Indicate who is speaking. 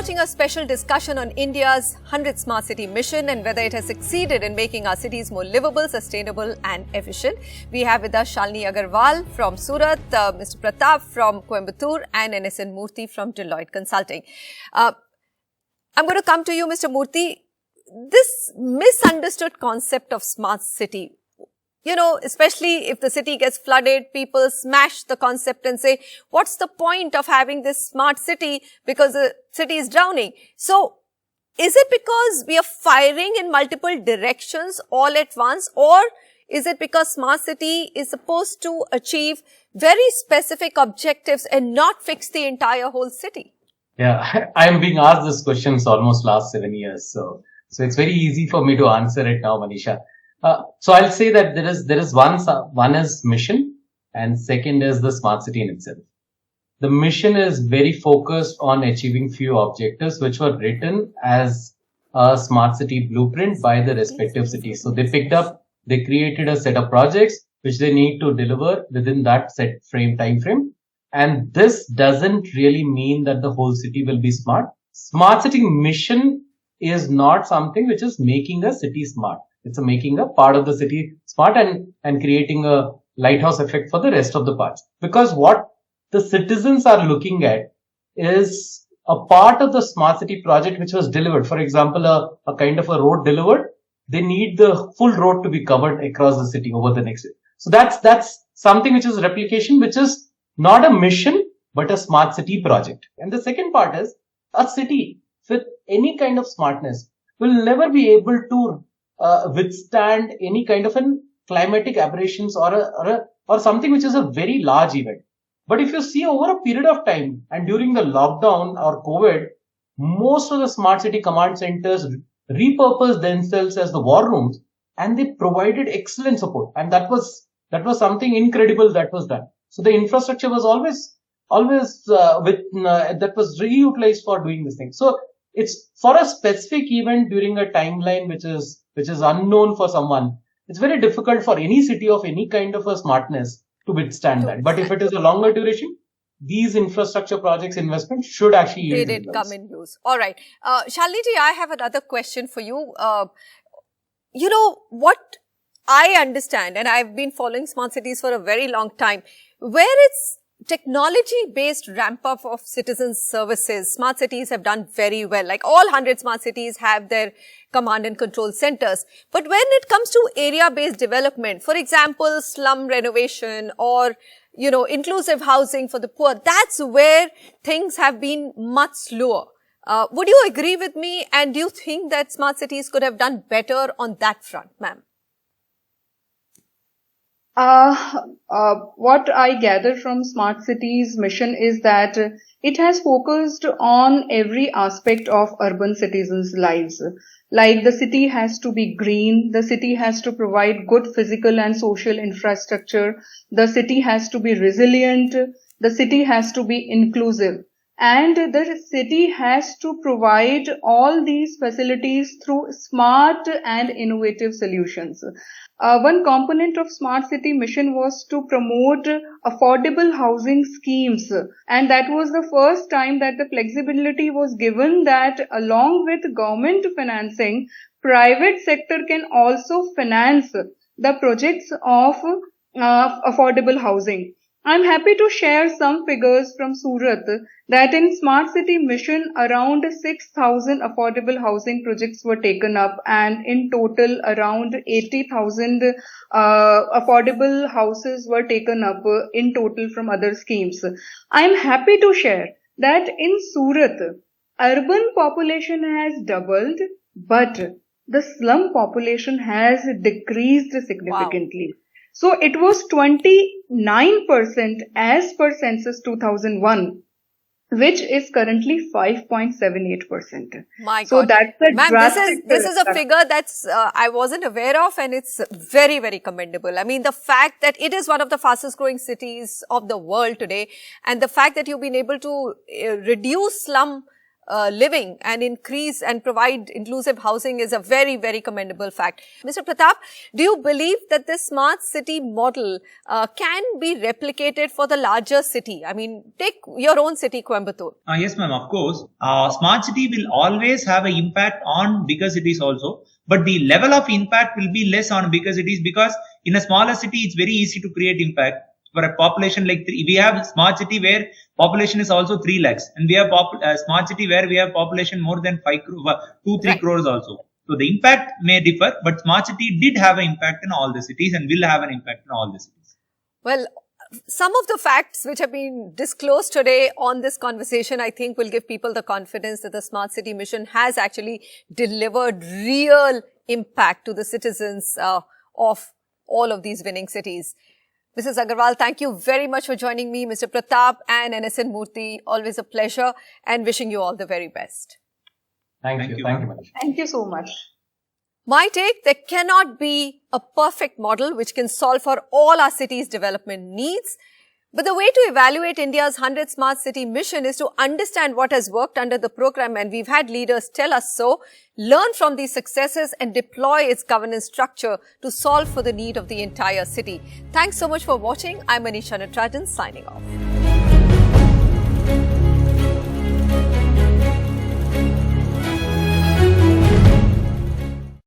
Speaker 1: watching a special discussion on India's 100th Smart City mission and whether it has succeeded in making our cities more livable, sustainable and efficient. We have with us Shalini Agarwal from Surat, Mr. Prathap from Coimbatore and NSN Murthy from Deloitte Consulting. I'm going to come to you, Mr. Murthy. This misunderstood concept of smart city, you know, especially if the city gets flooded, people smash the concept and say, what's the point of having this smart city because the city is drowning? So, is it because we are firing in multiple directions all at once, or is it because smart city is supposed to achieve very specific objectives and not fix the entire whole city?
Speaker 2: Yeah, I'm being asked this question almost last 7 years. So it's very easy for me to answer it now, Manisha. So I'll say that there is one is mission and second is the smart city in itself. The mission is very focused on achieving few objectives which were written as a smart city blueprint by the respective cities. So they created a set of projects which they need to deliver within that set time frame. And this doesn't really mean that the whole city will be smart. Smart city mission is not something which is making a city smart. It's making a part of the city smart and creating a lighthouse effect for the rest of the parts. Because what the citizens are looking at is a part of the smart city project which was delivered. For example, a kind of a road delivered. They need the full road to be covered across the city over the next year. So that's something which is replication, which is not a mission, but a smart city project. And the second part is a city with any kind of smartness will never be able to withstand any kind of an climatic aberrations or something which is a very large event. But if you see over a period of time and during the lockdown or COVID, most of the smart city command centers repurposed themselves as the war rooms and they provided excellent support. And that was something incredible that was done. So the infrastructure was always that was reutilized for doing this thing. So it's for a specific event during a timeline which is unknown for someone. It's very difficult for any city of any kind of a smartness to withstand that. But if it is a longer duration, these infrastructure projects investment should actually yield
Speaker 1: results. Come in use. All right. Shalini ji, I have another question for you. You know, what I understand, and I've been following smart cities for a very long time, where it's technology-based ramp-up of citizen services, smart cities have done very well. Like all 100 smart cities have their command and control centers. But when it comes to area-based development, for example, slum renovation or, you know, inclusive housing for the poor, that's where things have been much slower. Would you agree with me? And do you think that smart cities could have done better on that front, ma'am?
Speaker 3: What I gather from Smart Cities mission is that it has focused on every aspect of urban citizens' lives. Like the city has to be green, the city has to provide good physical and social infrastructure, the city has to be resilient, the city has to be inclusive. And the city has to provide all these facilities through smart and innovative solutions. One component of Smart City mission was to promote affordable housing schemes. And that was the first time that the flexibility was given that along with government financing, private sector can also finance the projects of affordable housing. I'm happy to share some figures from Surat that in Smart City mission around 6,000 affordable housing projects were taken up and in total around 80,000 affordable houses were taken up in total from other schemes. I'm happy to share that in Surat, urban population has doubled, but the slum population has decreased significantly. Wow. So it was 29% as per census 2001, which is currently 5.78%.
Speaker 1: My God.
Speaker 3: So that's a drastic.
Speaker 1: This is a figure that's I wasn't aware of, and it's very, very commendable. I mean, the fact that it is one of the fastest growing cities of the world today, and the fact that you've been able to reduce slum living and increase and provide inclusive housing is a very, very commendable fact. Mr. Prathap, do you believe that this smart city model can be replicated for the larger city? I mean, take your own city, Coimbatore.
Speaker 4: Yes, ma'am, of course. Smart city will always have an impact on bigger cities also, but the level of impact will be less on bigger cities, because in a smaller city, it's very easy to create impact. For a population like we have smart city where population is also 3 lakhs, and we have smart city where we have population more than 2-3 crores also. So the impact may differ, but smart city did have an impact in all the cities and will have an impact in all the cities.
Speaker 1: Well, some of the facts which have been disclosed today on this conversation, I think will give people the confidence that the Smart City Mission has actually delivered real impact to the citizens of all of these winning cities. Mrs. Agarwal, thank you very much for joining me. Mr. Prathap and NSN Murthy, always a pleasure, and wishing you all the very best.
Speaker 2: Thank you. Thank you, Manisha.
Speaker 3: Thank you so much.
Speaker 1: My take, there cannot be a perfect model which can solve for all our city's development needs. But the way to evaluate India's 100 Smart City Mission is to understand what has worked under the program, and we've had leaders tell us so, learn from these successes and deploy its governance structure to solve for the need of the entire city. Thanks so much for watching. I'm Manisha Natarajan signing off.